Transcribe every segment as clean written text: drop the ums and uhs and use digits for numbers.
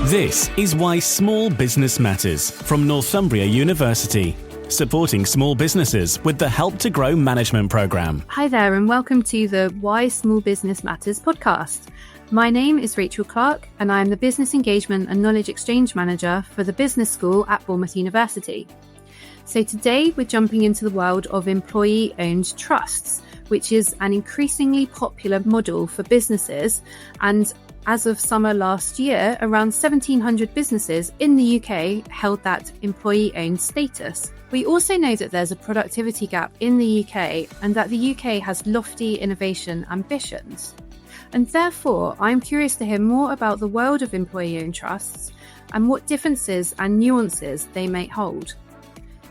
This is Why Small Business Matters from Northumbria University, supporting small businesses with the Help to Grow management programme. Hi there and welcome to the Why Small Business Matters podcast. My name is Rachel Clarke and I am the Business Engagement and Knowledge Exchange Manager for the Business School at Bournemouth University. So today we're jumping into the world of employee-owned trusts, which is an increasingly popular model for businesses, and as of summer last year, around 1,700 businesses in the UK held that employee-owned status. We also know that there's a productivity gap in the UK and that the UK has lofty innovation ambitions. And therefore, I'm curious to hear more about the world of employee-owned trusts and what differences and nuances they may hold.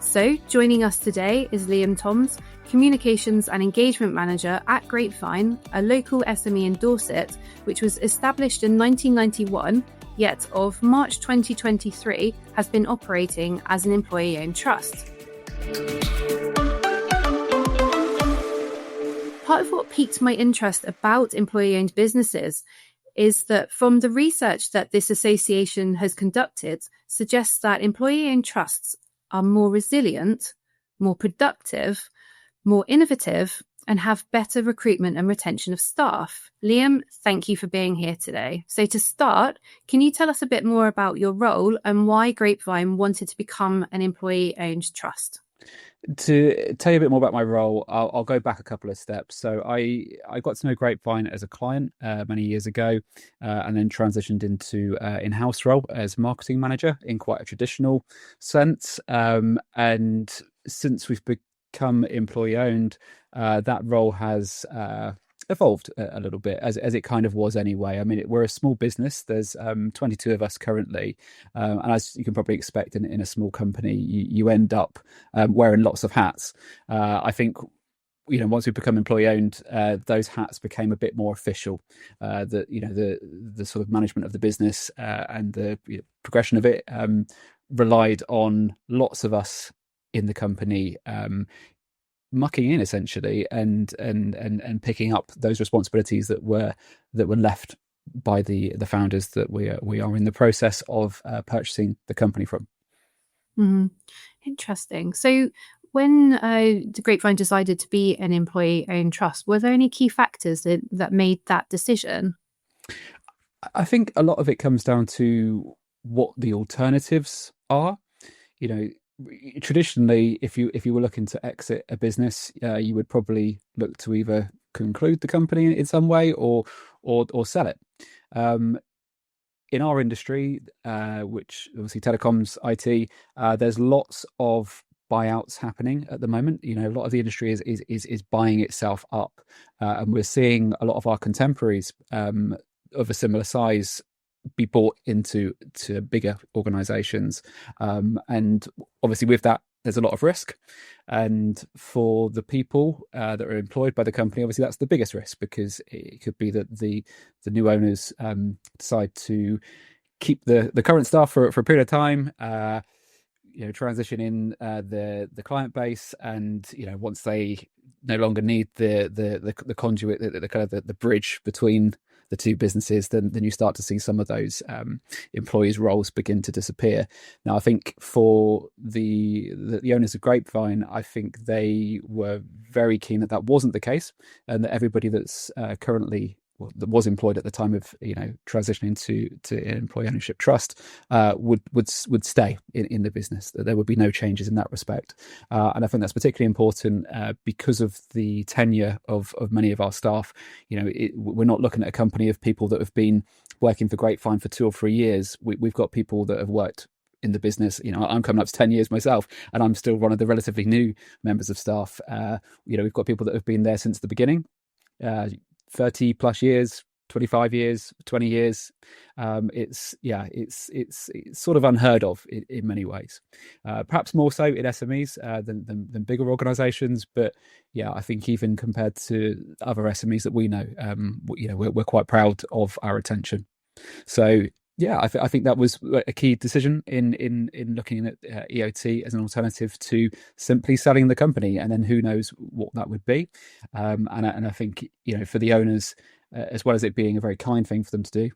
So, joining us today is Liam Toms, Communications and Engagement Manager at Grapevine, a local SME in Dorset, which was established in 1991, yet of March 2023 has been operating as an employee-owned trust. Part of what piqued my interest about employee-owned businesses is that from the research that this association has conducted suggests that employee-owned trusts are more resilient, more productive, more innovative, and have better recruitment and retention of staff. Liam, thank you for being here today. So to start, can you tell us a bit more about your role and why Grapevine wanted to become an employee-owned trust? To tell you a bit more about my role, I'll go back a couple of steps. So I got to know Grapevine as a client many years ago, and then transitioned into in-house role as marketing manager in quite a traditional sense. And since we've become employee-owned, that role has evolved a little bit, as it kind of was anyway. I mean, we're a small business. There's 22 of us currently, and as you can probably expect in a small company, you end up wearing lots of hats. I think, you know, once we become employee-owned, those hats became a bit more official. The sort of management of the business and the progression of it relied on lots of us in the company mucking in essentially and picking up those responsibilities that were left by the founders that we are in the process of purchasing the company from. Mm-hmm. Interesting. So when the Grapevine decided to be an employee-owned trust, were there any key factors that made that decision? I think a lot of it comes down to what the alternatives are. You know, traditionally, if you were looking to exit a business, you would probably look to either conclude the company in some way or sell it. In our industry, which obviously telecoms, IT, there's lots of buyouts happening at the moment. You know, a lot of the industry is buying itself up, and we're seeing a lot of our contemporaries of a similar size be bought into bigger organizations, and obviously with that there's a lot of risk, and for the people that are employed by the company, obviously that's the biggest risk, because it could be that the new owners decide to keep the current staff for a period of time, transition in the client base, and once they no longer need the conduit, the kind of the bridge between the two businesses, then you start to see some of those employees' roles begin to disappear. Now, I think for the owners of Grapevine, I think they were very keen that wasn't the case, and that everybody that's currently that was employed at the time of transitioning to an employee ownership trust would stay in the business. That there would be no changes in that respect, and I think that's particularly important because of the tenure of many of our staff. We're not looking at a company of people that have been working for Grapevine for 2 or 3 years. We've got people that have worked in the business. I'm coming up to 10 years myself, and I'm still one of the relatively new members of staff. We've got people that have been there since the beginning. 30 plus years, 25 years, 20 years. It's sort of unheard of in many ways. Perhaps more so in SMEs than bigger organizations, but I think even compared to other SMEs that we know, we're quite proud of our retention. So I think that was a key decision in looking at EOT as an alternative to simply selling the company, and then who knows what that would be. And I think for the owners, as well as it being a very kind thing for them to do,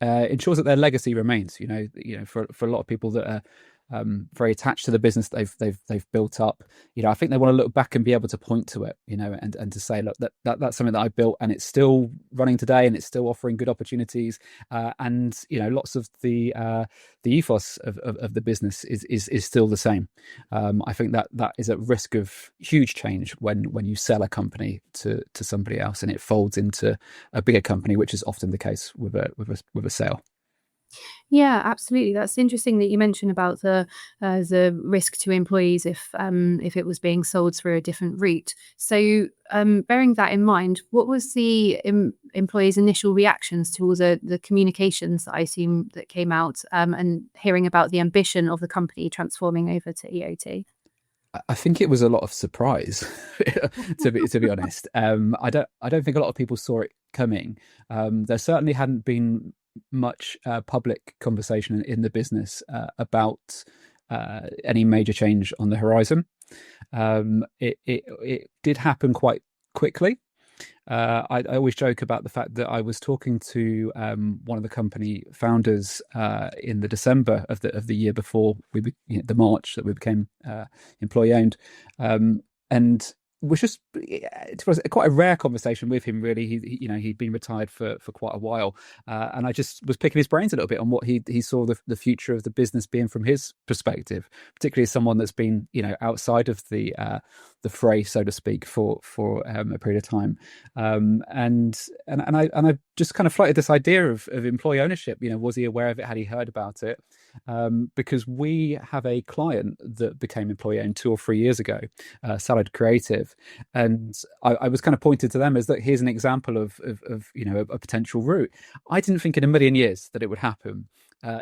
it ensures that their legacy remains. For a lot of people that are very attached to the business they've built up. I think they want to look back and be able to point to it, and to say, look, that's something that I built and it's still running today and it's still offering good opportunities. And lots of the ethos of the business is still the same. I think that is at risk of huge change when you sell a company to somebody else and it folds into a bigger company, which is often the case with a sale. Yeah, absolutely. That's interesting that you mentioned about the risk to employees if it was being sold through a different route. So, bearing that in mind, what was the employees' initial reactions to all the communications that I assume that came out, and hearing about the ambition of the company transforming over to EOT? I think it was a lot of surprise, to be honest. I don't think a lot of people saw it coming. There certainly hadn't been much public conversation in the business about any major change on the horizon. It did happen quite quickly. I always joke about the fact that I was talking to one of the company founders in the December of the year before the March that we became employee owned, and was just, it was quite a rare conversation with him, really. He'd been retired for quite a while, and I just was picking his brains a little bit on what he saw the future of the business being from his perspective, particularly as someone that's been outside of the fray, so to speak, for a period of time, and I just kind of floated this idea of employee ownership. Was he aware of it? Had he heard about it? Because we have a client that became employee owned 2 or 3 years ago, Salad Creative, and I was kind of pointed to them as that here's an example of a potential route. I didn't think in a million years that it would happen.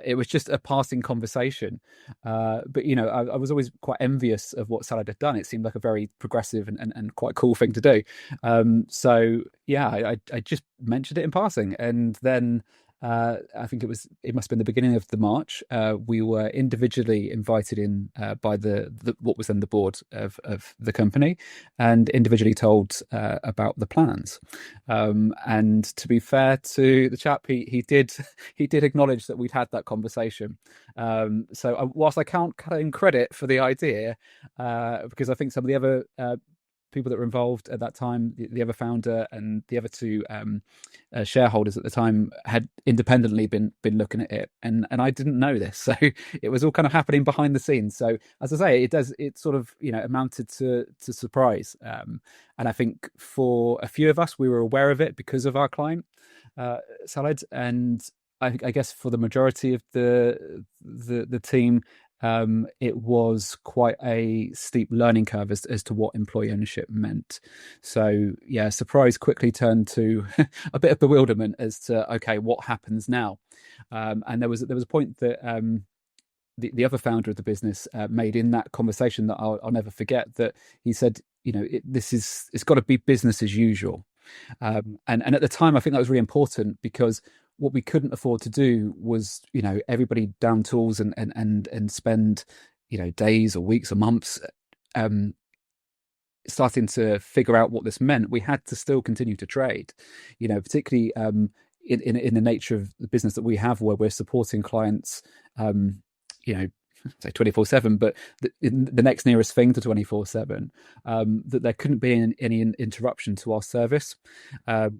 It was just a passing conversation, but I was always quite envious of what Salad had done. It seemed like a very progressive and quite cool thing to do. So yeah, I just mentioned it in passing, and then I think it must have been the beginning of the March. We were individually invited in by the what was then the board of the company, and individually told about the plans. And to be fair to the chap, he did acknowledge that we'd had that conversation. So whilst I can't cut him credit for the idea, because I think some of the other people that were involved at that time, the other founder and the other 2 shareholders at the time, had independently been looking at it, and I didn't know this, so it was all kind of happening behind the scenes. So as I say, it sort of amounted to surprise, and I think for a few of us, we were aware of it because of our client, Salad, and I guess for the majority of the team, it was quite a steep learning curve as to what employee ownership meant. So yeah, surprise quickly turned to a bit of bewilderment as to, okay, what happens now? And there was a point that the other founder of the business made in that conversation that I'll never forget, that he said, it's got to be business as usual. And at the time, I think that was really important, because what we couldn't afford to do was, everybody down tools and spend, days or weeks or months starting to figure out what this meant. We had to still continue to trade, particularly in the nature of the business that we have, where we're supporting clients, say 24/7, but the next nearest thing to 24/7, that there couldn't be any interruption to our service.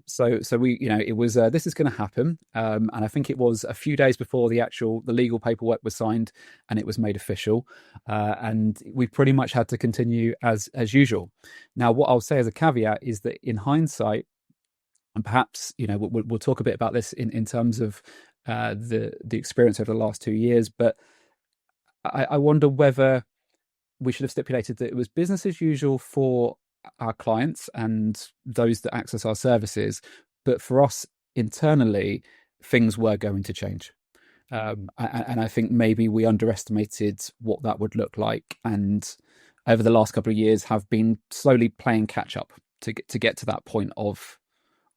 So we, it was this is going to happen, and I think it was a few days before the legal paperwork was signed and it was made official, and we pretty much had to continue as usual. Now, what I'll say as a caveat is that in hindsight, and perhaps we'll talk a bit about this in terms of the experience over the last 2 years, but I wonder whether we should have stipulated that it was business as usual for our clients and those that access our services, but for us internally, things were going to change. And I think maybe we underestimated what that would look like, and over the last couple of years have been slowly playing catch up to get to that point of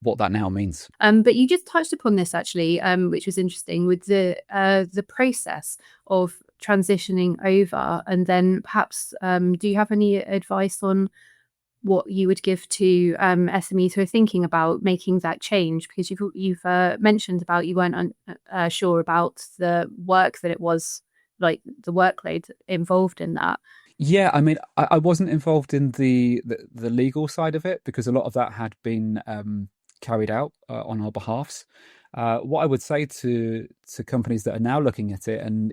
what that now means. But you just touched upon this actually, which was interesting, with the process of transitioning over, and then perhaps do you have any advice on what you would give to SMEs who are thinking about making that change? Because you've mentioned about you weren't sure about the work that it was, like the workload involved in that. Yeah, I mean, I wasn't involved in the legal side of it because a lot of that had been carried out on our behalfs. What I would say to companies that are now looking at it, and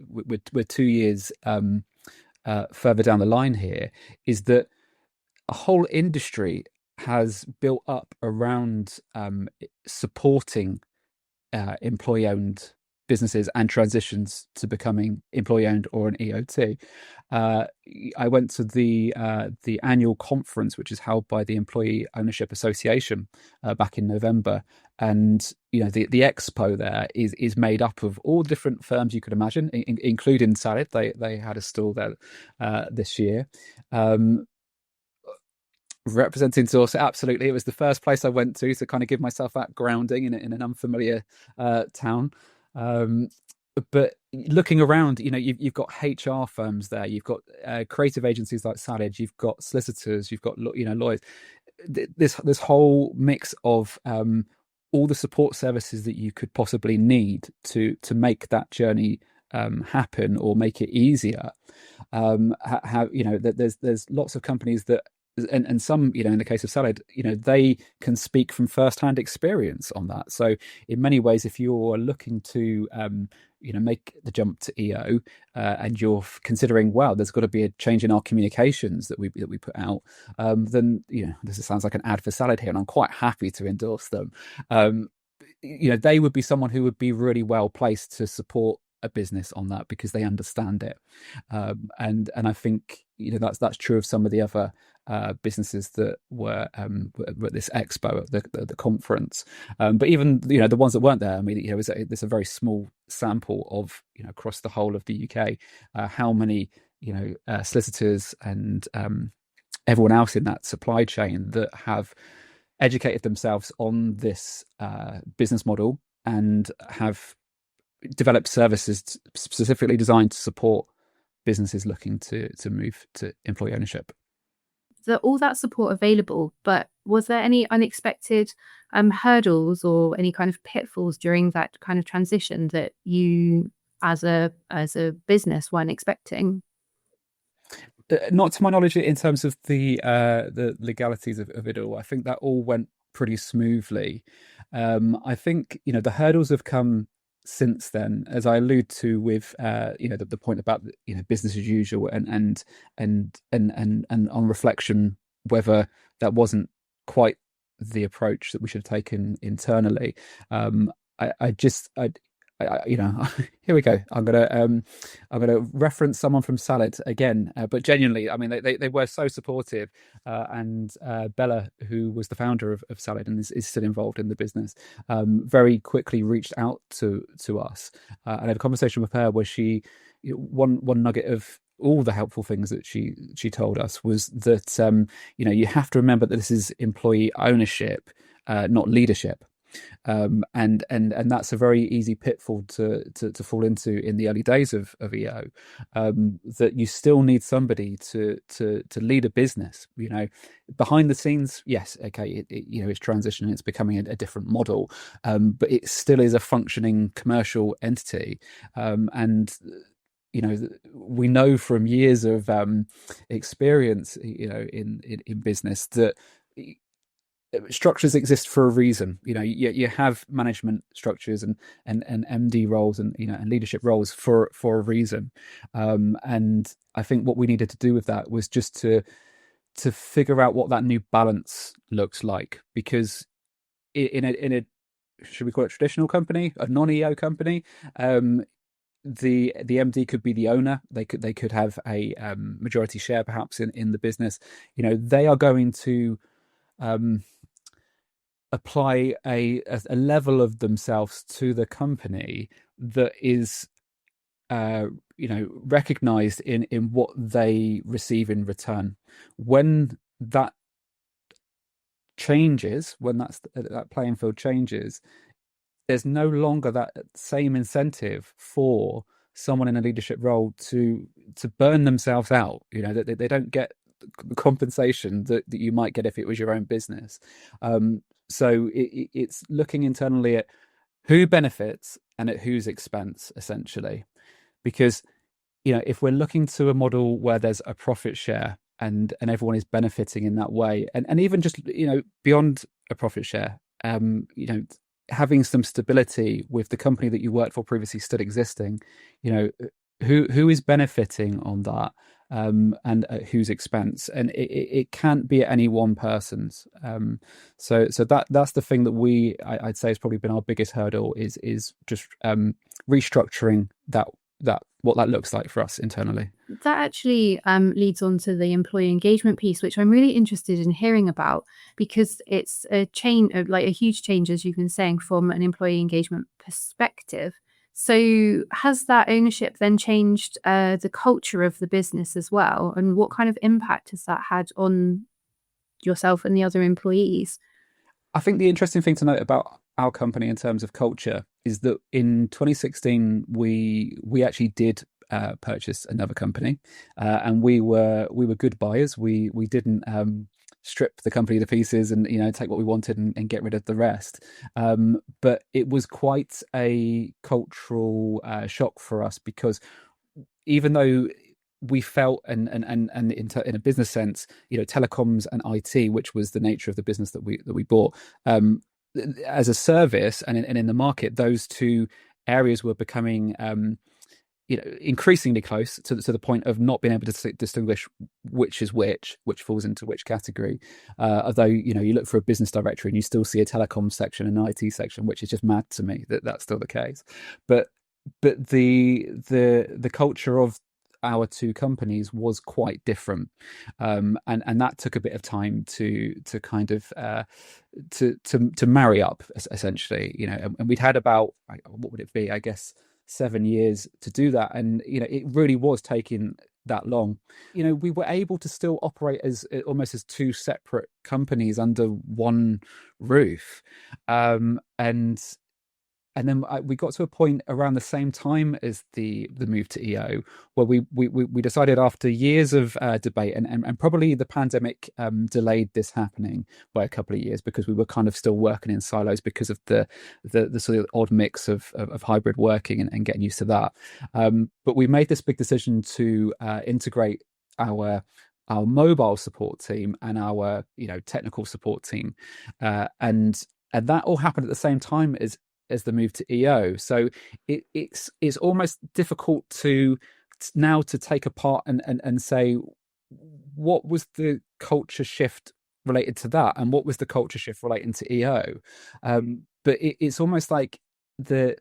we're 2 years further down the line here, is that a whole industry has built up around supporting employee-owned businesses and transitions to becoming employee-owned or an EOT. I went to the annual conference, which is held by the Employee Ownership Association back in November, and the expo there is made up of all different firms you could imagine, including Salad. They had a stall there this year. Representing Dorset, absolutely. It was the first place I went to kind of give myself that grounding in an unfamiliar town. But looking around, you've got HR firms there, you've got creative agencies like Salad, you've got solicitors, you've got lawyers. This whole mix of all the support services that you could possibly need to make that journey happen or make it easier. There's lots of companies that. And some, in the case of Salad, they can speak from first-hand experience on that. So in many ways, if you're looking to, make the jump to EO, and you're considering, wow, there's got to be a change in our communications that we put out, then this sounds like an ad for Salad here, and I'm quite happy to endorse them. They would be someone who would be really well placed to support a business on that because they understand it, and I think that's true of some of the other businesses that were at this expo at the conference, but even the ones that weren't there, I mean, there's a very small sample of across the whole of the UK how many solicitors and everyone else in that supply chain that have educated themselves on this business model and have developed services specifically designed to support businesses looking to move to employee ownership. All that support available, but was there any unexpected hurdles or any kind of pitfalls during that kind of transition that you as a business weren't expecting? Not to my knowledge, in terms of the legalities of it all. I think that all went pretty smoothly. I think the hurdles have come since then, as I allude to with the point about business as usual, and on reflection, whether that wasn't quite the approach that we should have taken internally. Here we go. I'm gonna reference someone from Salad again, but genuinely, I mean, they were so supportive, and Bella, who was the founder of Salad and is still involved in the business, very quickly reached out to us, and I had a conversation with her where she one nugget of all the helpful things that she told us was that you have to remember that this is employee ownership, not leadership. And that's a very easy pitfall to fall into in the early days of EO, that you still need somebody to lead a business. Behind the scenes, yes, okay, it's transitioning, it's becoming a different model, but it still is a functioning commercial entity, and we know from years of experience, in business, that structures exist for a reason. You have management structures and MD roles and and leadership roles for a reason. And I think what we needed to do with that was just to figure out what that new balance looks like, because in a should we call it traditional company, a non-EO company, the MD could be the owner. They could have a majority share perhaps in the business. They are going to apply a level of themselves to the company that is recognized in what they receive in return. When that changes, when that playing field changes, there's no longer that same incentive for someone in a leadership role to burn themselves out. They don't get the compensation that you might get if it was your own business. So it's looking internally at who benefits and at whose expense, essentially. Because, if we're looking to a model where there's a profit share and everyone is benefiting in that way, and even just, beyond a profit share, having some stability with the company that you worked for previously still existing, who is benefiting on that, and at whose expense, and it can't be at any one person's. So that's the thing that I'd say has probably been our biggest hurdle, is just restructuring that what that looks like for us internally. That actually leads on to the employee engagement piece, which I'm really interested in hearing about, because it's a huge change, as you've been saying, from an employee engagement perspective. So has that ownership then changed the culture of the business as well? And what kind of impact has that had on yourself and the other employees? I think the interesting thing to note about our company in terms of culture is that in 2016 we actually did purchase another company, and we were good buyers. We didn't strip the company to pieces and take what we wanted and get rid of the rest. But it was quite a cultural shock for us, because even though we felt, and in a business sense, telecoms and IT, which was the nature of the business that we bought, as a service and in the market, those two areas were becoming increasingly close to the point of not being able to distinguish which is which falls into which category. Although you look for a business directory and you still see a telecom section and an IT section, which is just mad to me that that's still the case. But the culture of our two companies was quite different, and that took a bit of time to kind of to marry up, essentially. And we'd had about, what would it be, I guess 7 years to do that, and it really was taking that long. We were able to still operate as almost as two separate companies under one roof, and then we got to a point around the same time as the move to EO, where we decided, after years of debate, and probably the pandemic delayed this happening by a couple of years, because we were kind of still working in silos because of the sort of odd mix of hybrid working and getting used to that. But we made this big decision to integrate our mobile support team and our technical support team, and that all happened at the same time as the move to EO. So it's almost difficult to take apart and say, what was the culture shift related to that, and what was the culture shift relating to EO. But it's almost like the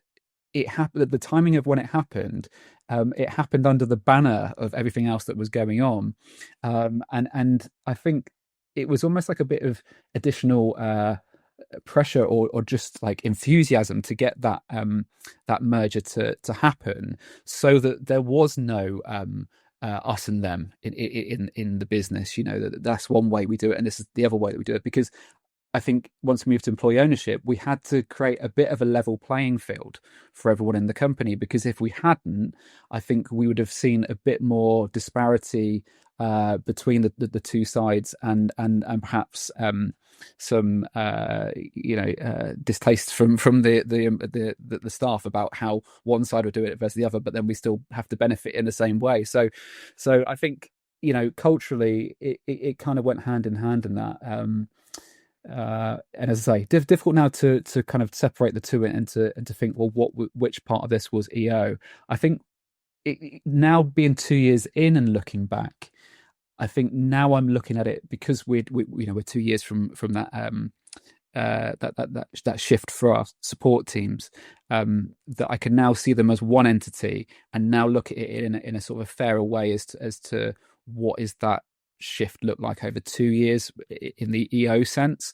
timing of when it happened under the banner of everything else that was going on, and I think it was almost like a bit of additional pressure or just like enthusiasm to get that merger to happen, so that there was no us and them in the business. That's one way we do it, and this is the other way that we do it, because I think once we moved to employee ownership, we had to create a bit of a level playing field for everyone in the company, because if we hadn't, I think we would have seen a bit more disparity between the two sides, and perhaps some distaste from the staff about how one side would do it versus the other, but then we still have to benefit in the same way. So I think culturally it kind of went hand in hand in that. And as I say, difficult now to kind of separate the two and to think, well, which part of this was EO. I think now, being 2 years in and looking back, I think now I'm looking at it, because we're 2 years from that that shift for our support teams, that I can now see them as one entity, and now look at it in a sort of fairer way as to what is that shift look like over 2 years in the EO sense.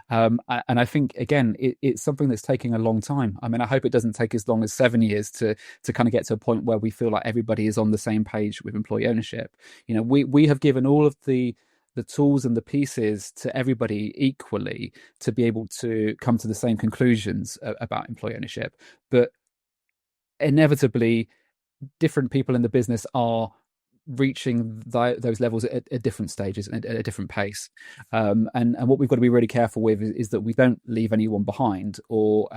And I think, again, it's something that's taking a long time. I mean, I hope it doesn't take as long as 7 years to kind of get to a point where we feel like everybody is on the same page with employee ownership. We have given all of the tools and the pieces to everybody equally to be able to come to the same conclusions about employee ownership. But inevitably, different people in the business are reaching those levels at different stages and at a different pace. And what we've got to be really careful with is that we don't leave anyone behind, or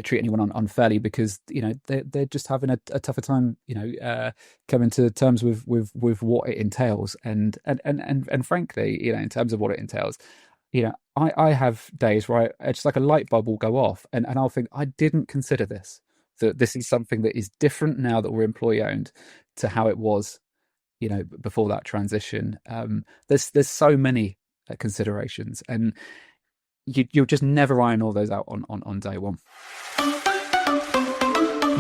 treat anyone unfairly, because they're just having a tougher time coming to terms with what it entails, and frankly, in terms of what it entails, I have days where it's just like a light bulb will go off, and I'll think, I didn't consider this, that this is something that is different now that we're employee owned to how it was before that transition. There's so many considerations, and you'll just never iron all those out on day one.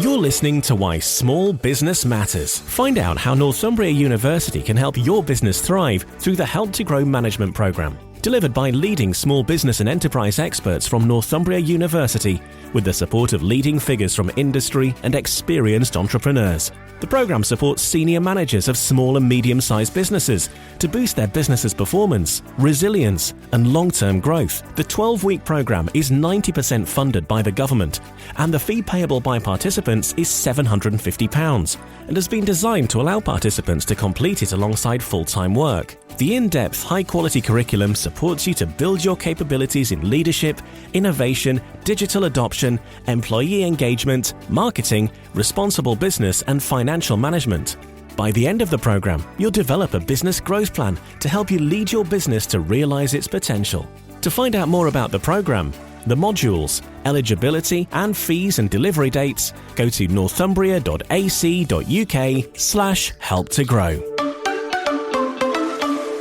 You're listening to Why Small Business Matters. Find out how Northumbria University can help your business thrive through the Help to Grow management program, delivered by leading small business and enterprise experts from Northumbria University, with the support of leading figures from industry and experienced entrepreneurs. The program supports senior managers of small and medium-sized businesses to boost their business's performance, resilience, and long-term growth. The 12-week program is 90% funded by the government, and the fee payable by participants is £750, and has been designed to allow participants to complete it alongside full-time work. The in-depth, high-quality curriculum supports you to build your capabilities in leadership, innovation, digital adoption, employee engagement, marketing, responsible business, and financial management. By the end of the program, you'll develop a business growth plan to help you lead your business to realize its potential. To find out more about the program, the modules, eligibility, and fees and delivery dates, go to northumbria.ac.uk/help-to-grow.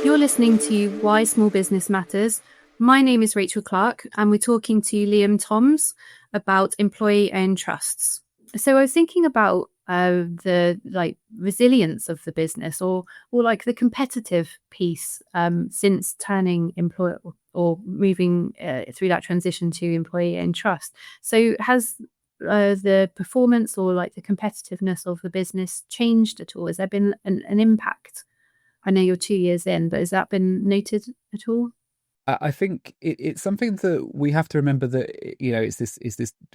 You're listening to Why Small Business Matters. My name is Rachel Clarke, and we're talking to Liam Toms about employee-owned trusts. So I was thinking about the resilience of the business, or like the competitive piece since turning employer or moving through that transition to employee-owned trust. So has the performance or like the competitiveness of the business changed at all? Has there been an impact? I know you're 2 years in, but has that been noted at all? I think it's something that we have to remember, that it's this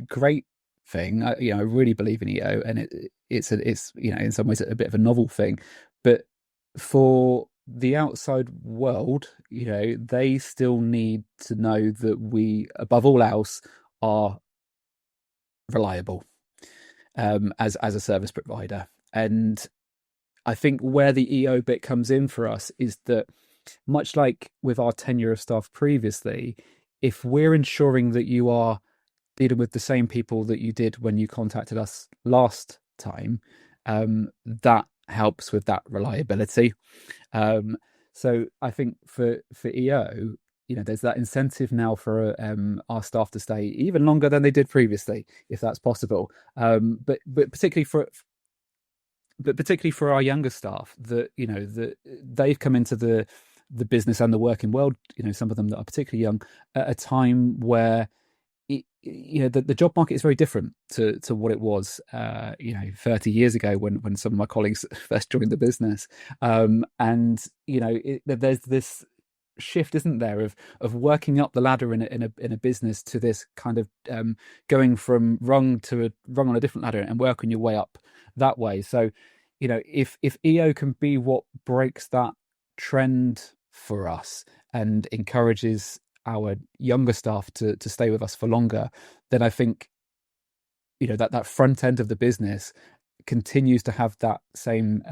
great thing. I really believe in EO, and it's in some ways a bit of a novel thing, but for the outside world, they still need to know that we, above all else, are reliable as a service provider. And I think where the EO bit comes in for us is that, much like with our tenure of staff previously, if we're ensuring that you are dealing with the same people that you did when you contacted us last time, that helps with that reliability. So I think for EO, there's that incentive now for our staff to stay even longer than they did previously, if that's possible. But particularly for our younger staff, that that they've come into the business and the working world, some of them that are particularly young, at a time where the job market is very different to what it was 30 years ago when some of my colleagues first joined the business. There's this shift, isn't there, of working up the ladder in a business to this kind of going from rung to a rung on a different ladder and working your way up that way. So if EO can be what breaks that trend for us and encourages our younger staff to stay with us for longer, then I think that front end of the business continues to have that same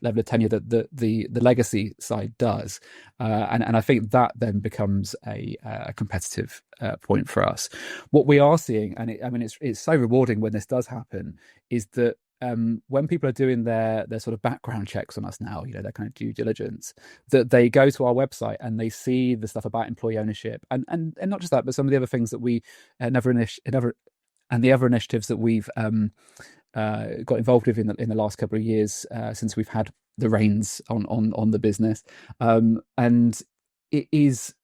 level of tenure that the legacy side does, and I think that then becomes a competitive point for us. What we are seeing, and it's so rewarding when this does happen, is that when people are doing their sort of background checks on us now, their kind of due diligence, that they go to our website and they see the stuff about employee ownership, and not just that, but some of the other things that we and the other initiatives that we've got involved with in the last couple of years since we've had the reins on the business, and it is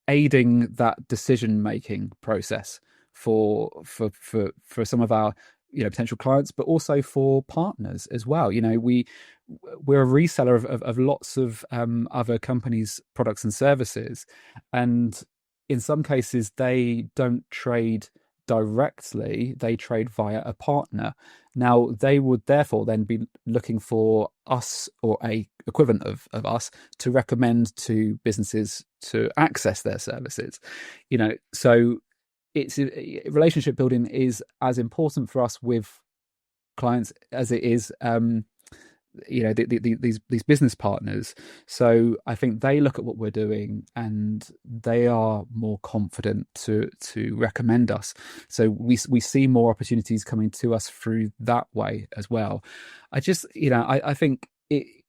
aiding that decision making process for some of our potential clients, but also for partners as well. We're a reseller of lots of other companies' products and services, and in some cases they don't trade directly, they trade via a partner. Now, they would therefore then be looking for us or a equivalent of us to recommend to businesses to access their services. So it's relationship building is as important for us with clients as it is these business partners. So I think they look at what we're doing and they are more confident to recommend us. So we see more opportunities coming to us through that way as well. I think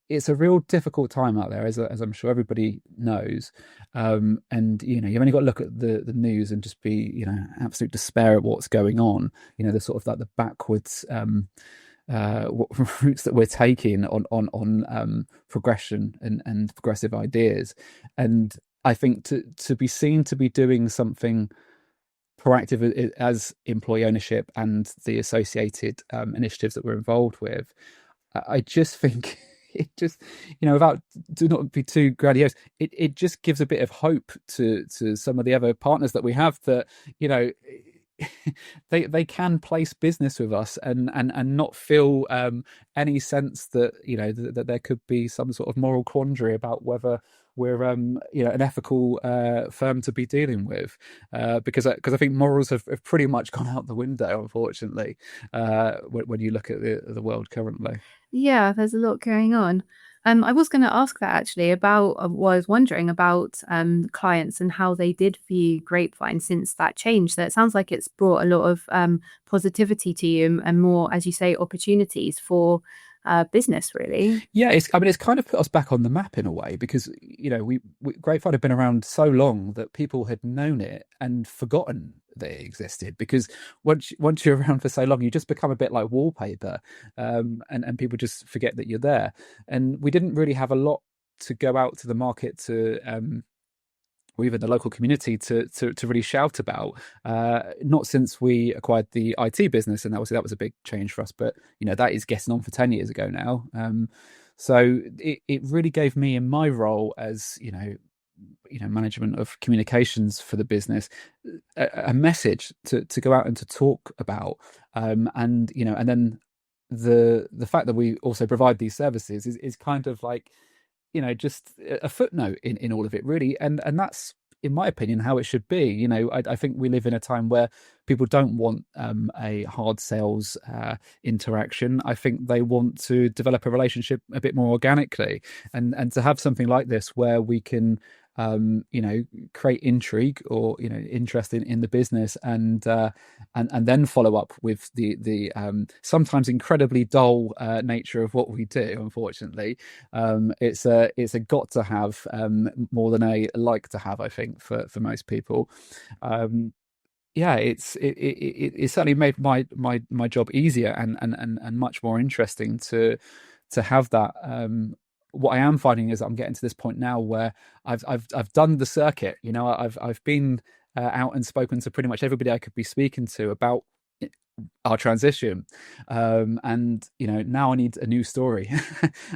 it's a real difficult time out there, as I'm sure everybody knows. And you've only got to look at the news and just be absolute despair at what's going on. The sort of like the backwards routes that we're taking on progression and progressive ideas. And I think to be seen to be doing something proactive as employee ownership and the associated initiatives that we're involved with, I just think it just, without, do not be too grandiose, it just gives a bit of hope to some of the other partners that we have that, they can place business with us and not feel any sense that that there could be some sort of moral quandary about whether we're an ethical firm to be dealing with, because I think morals have pretty much gone out the window, unfortunately, when you look at the world currently. Yeah, there's a lot going on. I was going to ask that actually about I was wondering about clients and how they did view Grapevine since that change. So it sounds like it's brought a lot of positivity to you and more, as you say, opportunities for business, really. Yeah, it's kind of put us back on the map in a way, because we Grapevine had been around so long that people had known it and forgotten that it existed, because once you're around for so long, you just become a bit like wallpaper, and people just forget that you're there. And we didn't really have a lot to go out to the market to or even the local community to really shout about, not since we acquired the IT business, and that was a big change for us. But that is getting on for 10 years ago now. So it really gave me, in my role as management of communications for the business, a message to go out and to talk about, and then the fact that we also provide these services is kind of like just a footnote in all of it, really. And that's, in my opinion, how it should be. I think we live in a time where people don't want a hard sales interaction. I think they want to develop a relationship a bit more organically, and to have something like this where we can create intrigue or interest in the business, and then follow up with the sometimes incredibly dull nature of what we do. Unfortunately, it's a got to have more than a like to have, I think, for most people. Yeah, it certainly made my job easier and much more interesting to have that. What I am finding is I'm getting to this point now where I've done the circuit. I've been out and spoken to pretty much everybody I could be speaking to about our transition, and now I need a new story.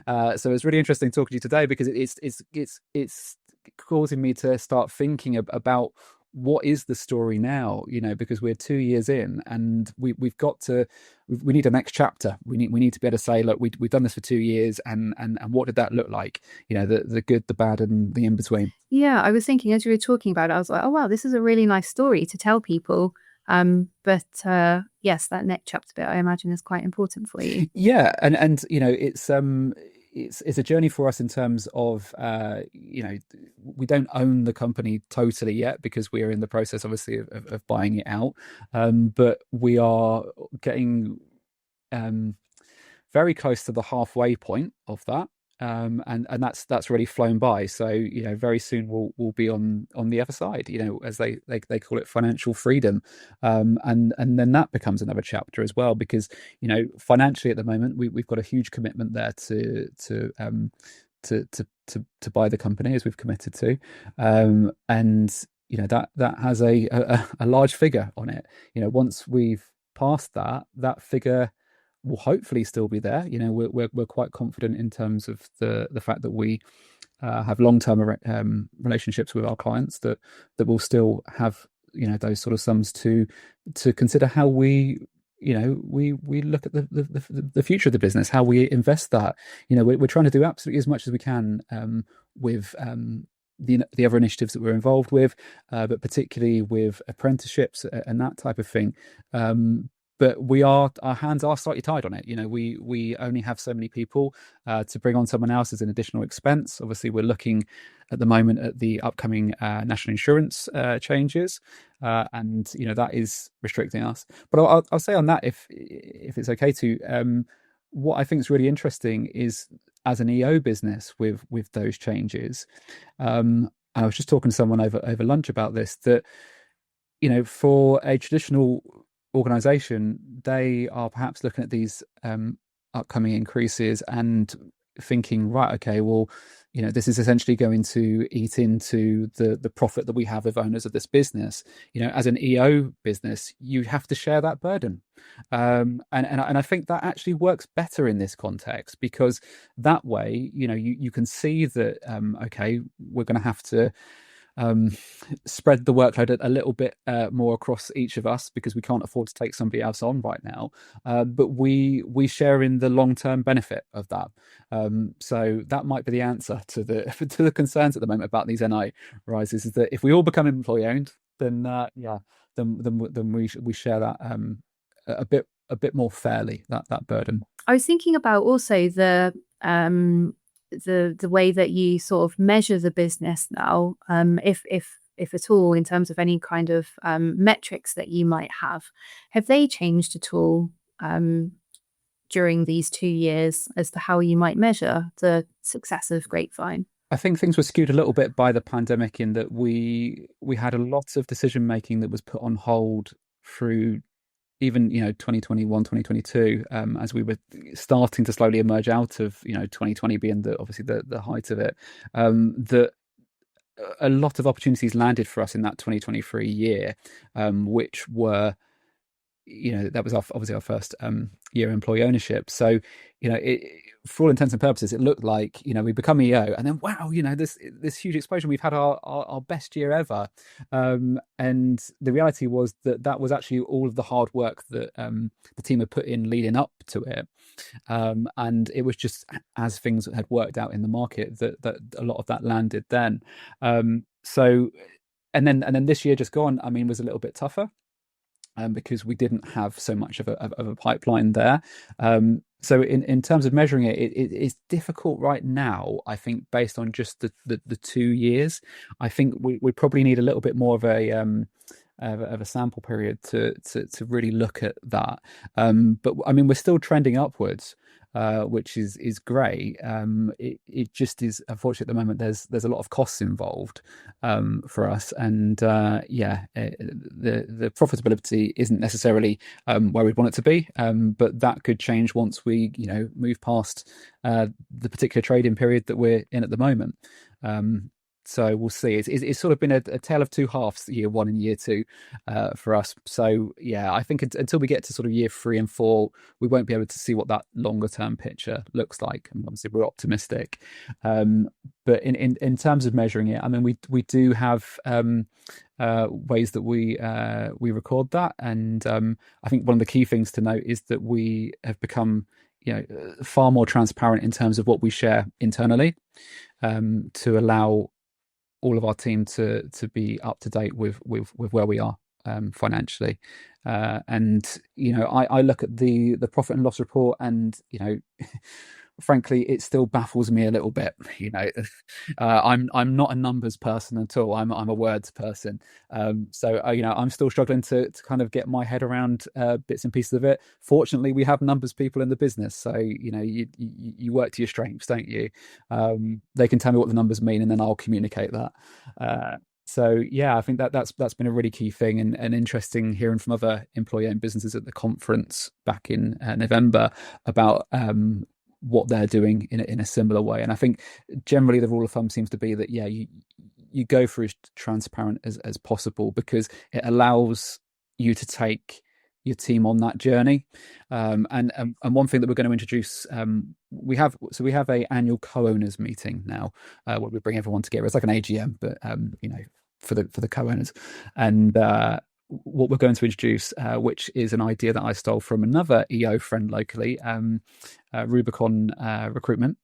So it's really interesting talking to you today, because it's causing me to start thinking about what is the story now, because we're 2 years in, and we need a next chapter. We need to be able to say, look, we've done this for 2 years, and what did that look like? The good, the bad, and the in between. Yeah, I was thinking as you were talking about it, I was like, oh wow, this is a really nice story to tell people. But yes, that next chapter bit, I imagine, is quite important for you. Yeah, and it's a journey for us in terms of we don't own the company totally yet, because we are in the process, obviously, of buying it out, but we are getting very close to the halfway point of that, and that's really flown by. So very soon we'll be on the other side, as they call it, financial freedom, and then that becomes another chapter as well, because financially at the moment we've got a huge commitment there to buy the company, as we've committed to, and that has a large figure on it. Once we've passed that figure will hopefully still be there. We're quite confident in terms of the fact that we have long-term relationships with our clients that will still have those sort of sums to consider how we we look at the future of the business, how we invest that. We're trying to do absolutely as much as we can with the other initiatives that we're involved with, but particularly with apprenticeships and that type of thing. But our hands are slightly tied on it. We only have so many people to bring on someone else as an additional expense. Obviously, we're looking at the moment at the upcoming national insurance changes, and that is restricting us. But I'll say on that, if it's okay to, what I think is really interesting is, as an EO business with those changes, I was just talking to someone over lunch about this, that for a traditional organization, they are perhaps looking at these upcoming increases and thinking, right, okay, well, this is essentially going to eat into the profit that we have as owners of this business. As an EO business, you have to share that burden, and I think that actually works better in this context, because that way, you can see that okay, we're going to have to spread the workload a little bit more across each of us, because we can't afford to take somebody else on right now, but we share in the long-term benefit of that. So that might be the answer to the concerns at the moment about these NI rises, is that if we all become employee owned, then then we share that a bit more fairly, that burden. I was thinking about also the way that you sort of measure the business now, if at all, in terms of any kind of metrics that you might have they changed at all during these 2 years as to how you might measure the success of Grapevine? I think things were skewed a little bit by the pandemic, in that we had a lot of decision making that was put on hold through even 2021, 2022, as we were starting to slowly emerge out of 2020 being obviously the height of it, that a lot of opportunities landed for us in that 2023 year, which were that was obviously our first year of employee ownership. So for all intents and purposes, it looked like we become EO, and then wow, this huge explosion. We've had our best year ever, and the reality was that was actually all of the hard work that the team had put in leading up to it, and it was just as things had worked out in the market that a lot of that landed then. So and then this year just gone, was a little bit tougher, because we didn't have so much of a pipeline there. So in terms of measuring it is difficult right now, I think, based on just the 2 years. I think we probably need a little bit more of a sample period to really look at that. But we're still trending upwards, which is great. It just is unfortunate at the moment. There's a lot of costs involved for us, and the profitability isn't necessarily where we'd want it to be. But that could change once we move past the particular trading period that we're in at the moment. So we'll see. It's sort of been a tale of two halves, year one and year two, for us. So yeah, I think until we get to sort of year 3 and 4, we won't be able to see what that longer term picture looks like. And obviously, we're optimistic. But in terms of measuring it, we do have ways that we record that, and I think one of the key things to note is that we have become far more transparent in terms of what we share internally, to allow all of our team to be up to date with where we are financially, and I look at the profit and loss report, and frankly, it still baffles me a little bit. I'm not a numbers person at all. I'm a words person. So I'm still struggling to kind of get my head around bits and pieces of it. Fortunately, we have numbers people in the business, so you work to your strengths, don't you? They can tell me what the numbers mean, and then I'll communicate that. So yeah, I think that's been a really key thing, and interesting hearing from other employee-owned businesses at the conference back in November about what they're doing in a similar way. And I think generally the rule of thumb seems to be that you go for as transparent as possible, because it allows you to take your team on that journey. And one thing that we're going to introduce, we have a annual co-owners meeting now, where we bring everyone together. It's like an AGM, but for the co-owners. And what we're going to introduce, which is an idea that I stole from another EO friend locally, Rubicon Recruitment,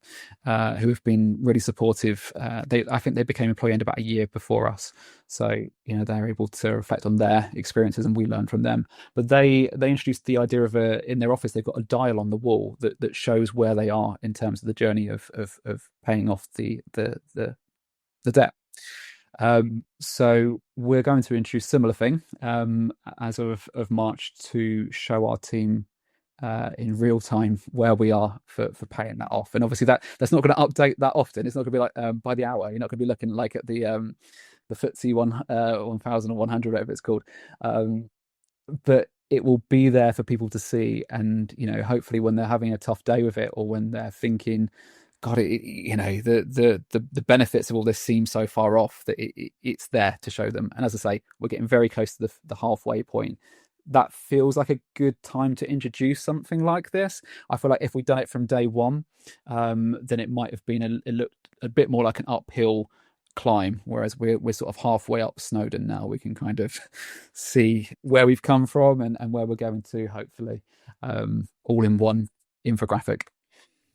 who have been really supportive. I think they became employee-owned about a year before us, so they're able to reflect on their experiences, and we learn from them. But they introduced the idea of in their office they've got a dial on the wall that shows where they are in terms of the journey of paying off the debt. So we're going to introduce a similar thing as of March to show our team in real time where we are for paying that off. And obviously that's not going to update that often. It's not going to be like by the hour. You're not going to be looking like at the FTSE 1100, whatever it's called. But it will be there for people to see, and hopefully when they're having a tough day with it, or when they're thinking, God, the benefits of all this seem so far off, that it's there to show them. And as I say, we're getting very close to the halfway point. That feels like a good time to introduce something like this. I feel like if we'd done it from day one, then it might have been it looked a bit more like an uphill climb, whereas we're sort of halfway up Snowdon now. We can kind of see where we've come from and where we're going to, hopefully, all in one infographic.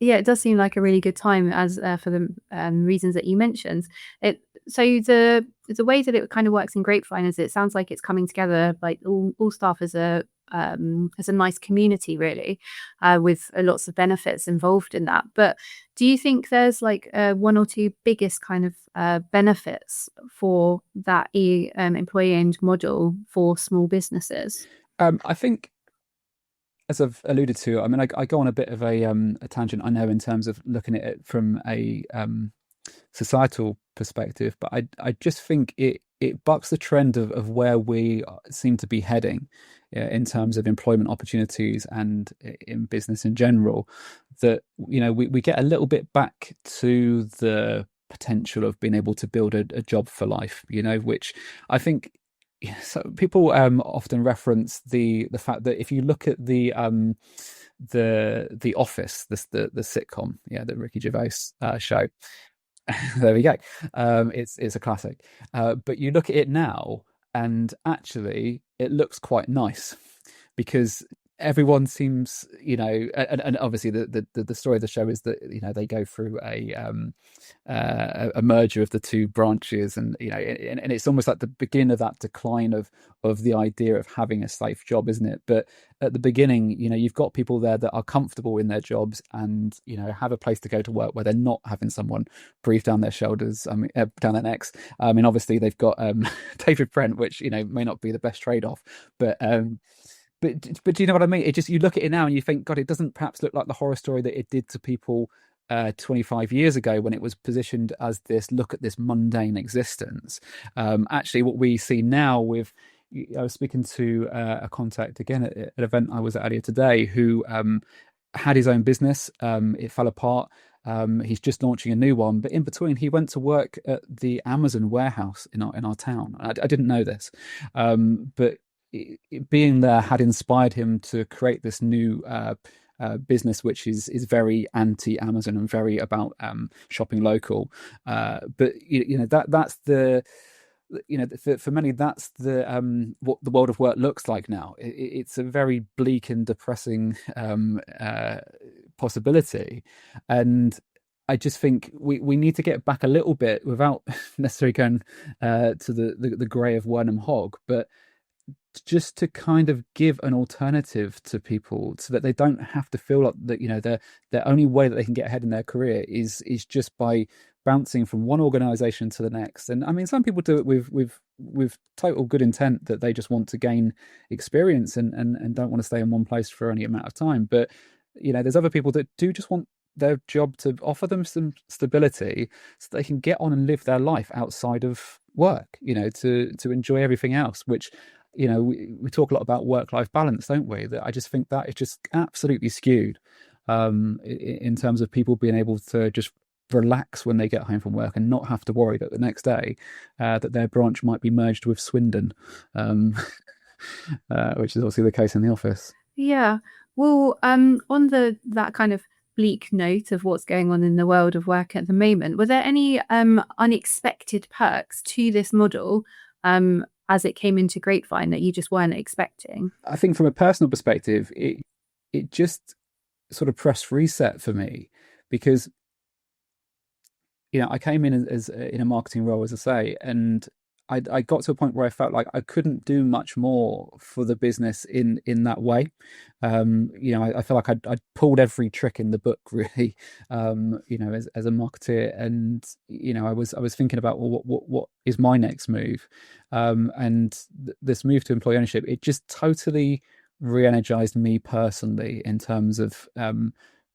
Yeah, it does seem like a really good time, as for the reasons that you mentioned. So the way that it kind of works in Grapevine is, it sounds like it's coming together, like all staff as a nice community, really, with lots of benefits involved in that. But do you think there's like one or two biggest kind of benefits for that employee-owned model for small businesses? I think, as I've alluded to, I mean, I go on a bit of a tangent, I know, in terms of looking at it from a societal perspective, but I just think it bucks the trend of where we seem to be heading in terms of employment opportunities and in business in general. That we get a little bit back to the potential of being able to build a job for life, which I think. So people often reference the fact that if you look at the Office, the sitcom, the Ricky Gervais show, there we go. It's a classic. But you look at it now, and actually, it looks quite nice, because everyone seems, and obviously the story of the show is that they go through a merger of the two branches, and and it's almost like the beginning of that decline of the idea of having a safe job, isn't it? But at the beginning, you've got people there that are comfortable in their jobs, and have a place to go to work where they're not having someone breathe down their shoulders, down their necks. I mean, obviously they've got David Brent, which may not be the best trade-off, but do you know what I mean? It just, you look at it now and you think, God, it doesn't perhaps look like the horror story that it did to people 25 years ago, when it was positioned as this, look at this mundane existence. Actually, what we see now with, I was speaking to a contact again at an event I was at earlier today, who had his own business. It fell apart. He's just launching a new one, but in between, he went to work at the Amazon warehouse in our town. I didn't know this, but being there had inspired him to create this new business, which is very anti-Amazon and very about shopping local. But that's the, for many, that's the what the world of work looks like now. It's a very bleak and depressing possibility, and I just think we need to get back a little bit, without necessarily going to the grey of Wernham Hog, but just to kind of give an alternative to people, so that they don't have to feel like that their only way that they can get ahead in their career is just by bouncing from one organization to the next. And I mean, some people do it with total good intent, that they just want to gain experience and don't want to stay in one place for any amount of time. But there's other people that do just want their job to offer them some stability, so they can get on and live their life outside of work, to enjoy everything else, which we talk a lot about work-life balance, don't we? That I just think that is just absolutely skewed in terms of people being able to just relax when they get home from work and not have to worry that the next day that their branch might be merged with Swindon, which is obviously the case in the Office. Yeah. Well, on that kind of bleak note of what's going on in the world of work at the moment, were there any unexpected perks to this model as it came into Grapevine that you just weren't expecting? I think from a personal perspective, it just sort of pressed reset for me because I came in as in a marketing role, as I say, and I got to a point where I felt like I couldn't do much more for the business in that way. I feel like I'd pulled every trick in the book, really, as a marketer, and I was thinking about, well, what is my next move, and this move to employee ownership, it just totally re-energized me personally in terms of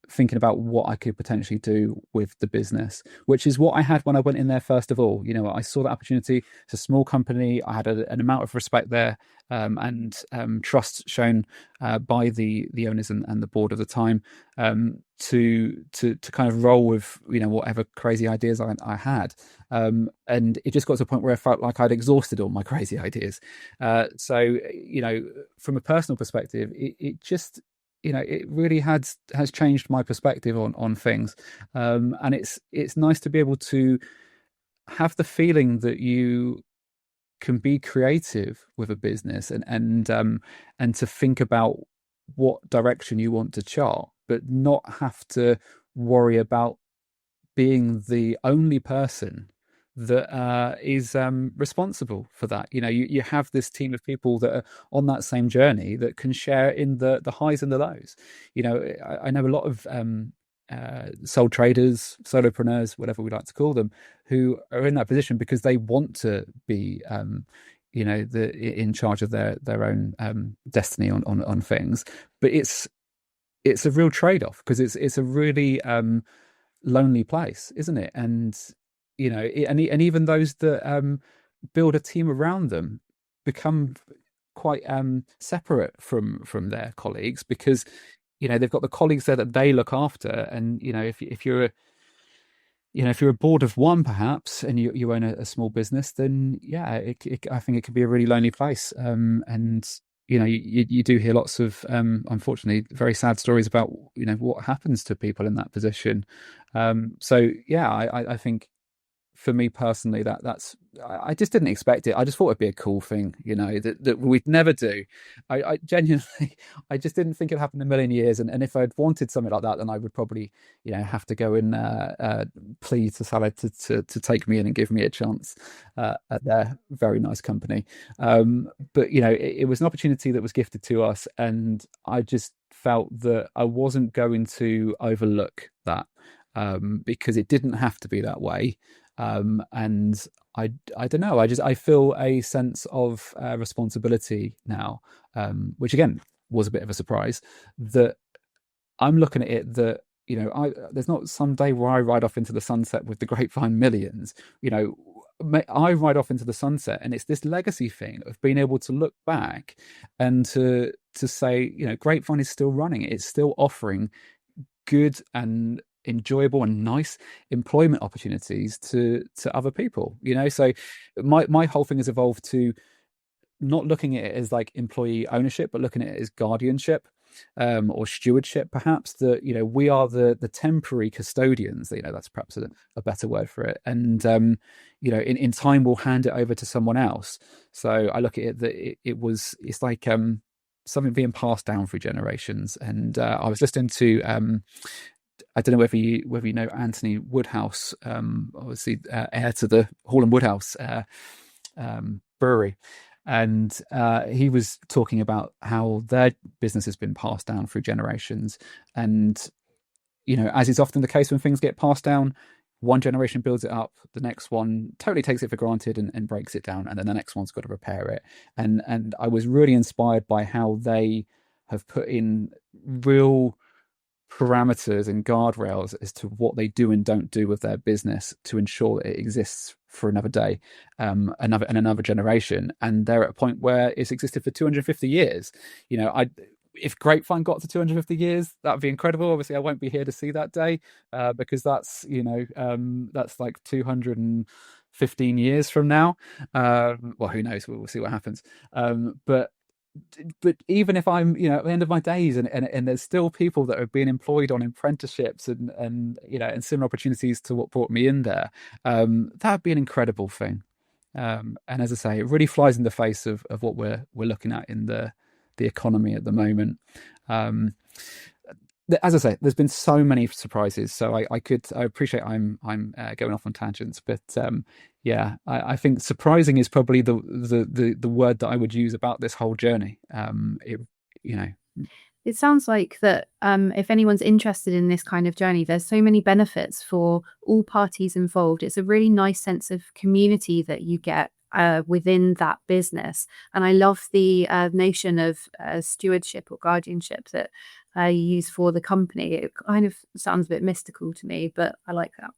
thinking about what I could potentially do with the business, which is what I had when I went in there. First of all, I saw the opportunity. It's a small company. I had an amount of respect there, and trust shown by the owners and the board at the time, to kind of roll with whatever crazy ideas I had, and it just got to a point where I felt like I'd exhausted all my crazy ideas. So from a personal perspective, it just it really has changed my perspective on things, and it's nice to be able to have the feeling that you can be creative with a business and to think about what direction you want to chart, but not have to worry about being the only person that is responsible for that. You have this team of people that are on that same journey that can share in the highs and the lows. I know a lot of sole traders, solopreneurs, whatever we like to call them, who are in that position because they want to be in charge of their own destiny on things. But it's a real trade-off because it's a really lonely place, isn't it? And and even those that build a team around them become quite separate from their colleagues, because they've got the colleagues there that they look after, and if you're a board of one perhaps, and you own a small business, then I think it can be a really lonely place, and you do hear lots of unfortunately very sad stories about what happens to people in that position. I think for me personally, that's I just didn't expect it. I just thought it'd be a cool thing, that we'd never do. I genuinely, I just didn't think it'd happen in a million years. And if I'd wanted something like that, then I would probably, have to go and plead to Salad to take me in and give me a chance at their very nice company. But it was an opportunity that was gifted to us, and I just felt that I wasn't going to overlook that, because it didn't have to be that way. And I don't know, I feel a sense of responsibility now, which again was a bit of a surprise, that I'm looking at it that there's not some day where I ride off into the sunset with the Grapevine millions. I ride off into the sunset, and it's this legacy thing of being able to look back and to say, Grapevine is still running. It's still offering good and enjoyable and nice employment opportunities to other people. So my whole thing has evolved to not looking at it as like employee ownership, but looking at it as guardianship, or stewardship, perhaps, that we are the temporary custodians. That's perhaps a better word for it, and in time we'll hand it over to someone else. So I look at it that it's like something being passed down through generations. And I was listening to I don't know whether you know Anthony Woodhouse, obviously heir to the Hall and Woodhouse brewery, and he was talking about how their business has been passed down through generations. And as is often the case when things get passed down, one generation builds it up, the next one totally takes it for granted and breaks it down, and then the next one's got to repair it. And I was really inspired by how they have put in real parameters and guardrails as to what they do and don't do with their business to ensure it exists for another day, another generation. And they're at a point where it's existed for 250 years. If Grapevine got to 250 years, that'd be incredible. Obviously I won't be here to see that day, because that's like 215 years from now. Well, who knows, we'll see what happens. But but even if I'm, at the end of my days, and there's still people that are being employed on apprenticeships and and similar opportunities to what brought me in there, that'd be an incredible thing. And as I say, it really flies in the face of what we're looking at in the economy at the moment. As I say, there's been so many surprises, so I appreciate I'm going off on tangents, but I think surprising is probably the word that I would use about this whole journey. It sounds like that if anyone's interested in this kind of journey, there's so many benefits for all parties involved. It's a really nice sense of community that you get within that business. And I love the notion of stewardship or guardianship that you use for the company. It kind of sounds a bit mystical to me, but I like that.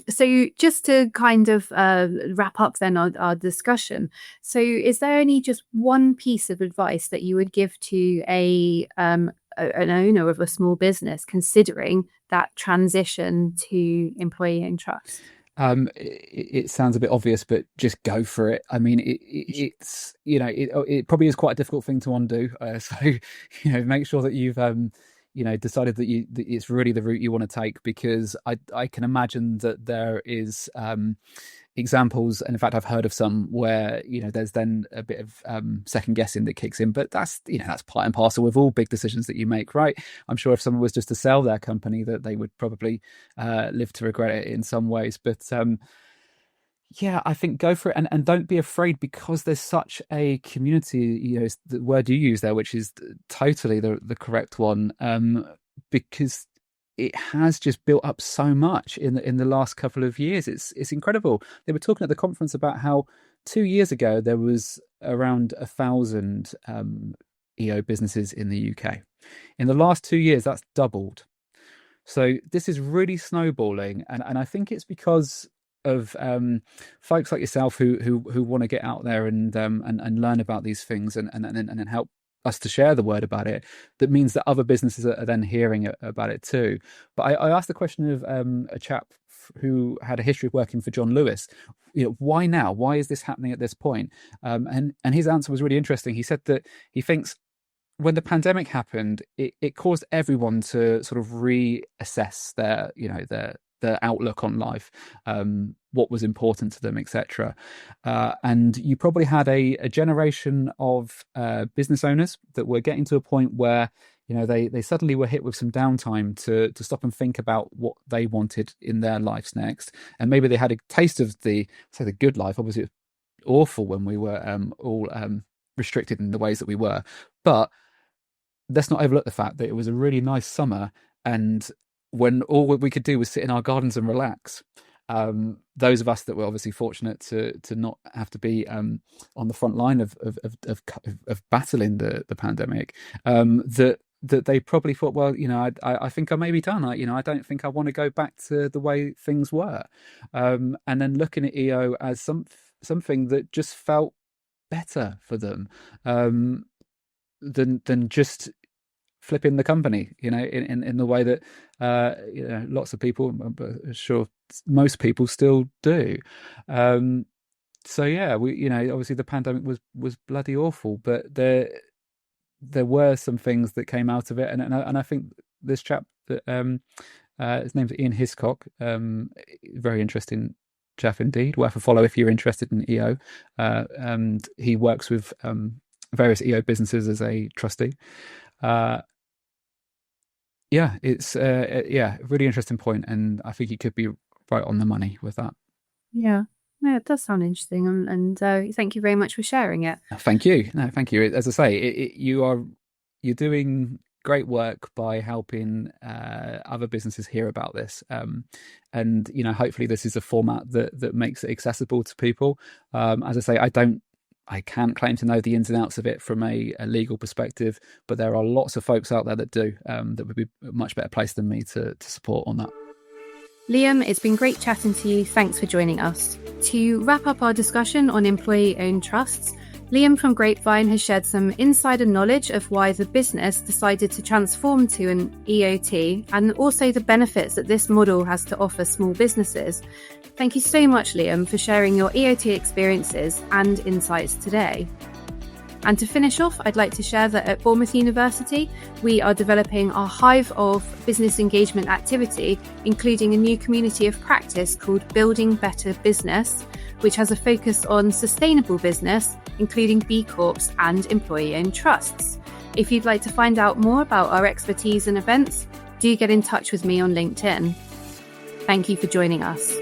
So just to kind of wrap up then our discussion. So is there any just one piece of advice that you would give to an owner of a small business considering that transition to employee-owned trust? It sounds a bit obvious, but just go for it. I mean, it's it probably is quite a difficult thing to undo. So make sure that you've decided that it's really the route you want to take, because I can imagine that there is examples, and in fact I've heard of some where there's then a bit of second guessing that kicks in, but that's part and parcel with all big decisions that you make, right? I'm sure if someone was just to sell their company, that they would probably live to regret it in some ways, but I think go for it, and don't be afraid, because there's such a community. The word you use there, which is totally the correct one, because it has just built up so much in the last couple of years. It's incredible. They were talking at the conference about how 2 years ago there was around 1,000 EO businesses in the UK. In the last 2 years, that's doubled. So this is really snowballing, and I think it's because of folks like yourself who want to get out there and learn about these things and help us to share the word about it. That means that other businesses are then hearing about it too. But I asked the question of a chap who had a history of working for John Lewis. Why now? Why is this happening at this point? And his answer was really interesting. He said that he thinks when the pandemic happened, it caused everyone to sort of reassess their outlook on life, what was important to them, etc. And you probably had a generation of business owners that were getting to a point where they suddenly were hit with some downtime to stop and think about what they wanted in their lives next. And maybe they had a taste of the good life. Obviously, it was awful when we were all restricted in the ways that we were. But let's not overlook the fact that it was a really nice summer, and when all we could do was sit in our gardens and relax. Those of us that were obviously fortunate to not have to be on the front line of battling the pandemic, that they probably thought, well, I think I may be done. I don't think I want to go back to the way things were. And then looking at EO as something that just felt better for them than just flipping the company, in the way that lots of people, I'm sure most people still do. So we, obviously the pandemic was bloody awful, but there were some things that came out of it, and I think this chap that his name's Ian Hiscock, very interesting chap indeed, worth a follow if you're interested in EO, and he works with various EO businesses as a trustee. It's a really interesting point, and I think you could be right on the money with that. Yeah, it does sound interesting, and thank you very much for sharing it. Thank you. No, thank you. As I say, you're doing great work by helping other businesses hear about this, and hopefully this is a format that makes it accessible to people. As I say, I can't claim to know the ins and outs of it from a legal perspective, but there are lots of folks out there that do, that would be a much better place than me to support on that. Liam, it's been great chatting to you. Thanks for joining us. To wrap up our discussion on employee-owned trusts, Liam from Grapevine has shared some insider knowledge of why the business decided to transform to an EOT, and also the benefits that this model has to offer small businesses. Thank you so much, Liam, for sharing your EOT experiences and insights today. And to finish off, I'd like to share that at Bournemouth University, we are developing our hive of business engagement activity, including a new community of practice called Building Better Business, which has a focus on sustainable business, including B Corps and employee-owned trusts. If you'd like to find out more about our expertise and events, do get in touch with me on LinkedIn. Thank you for joining us.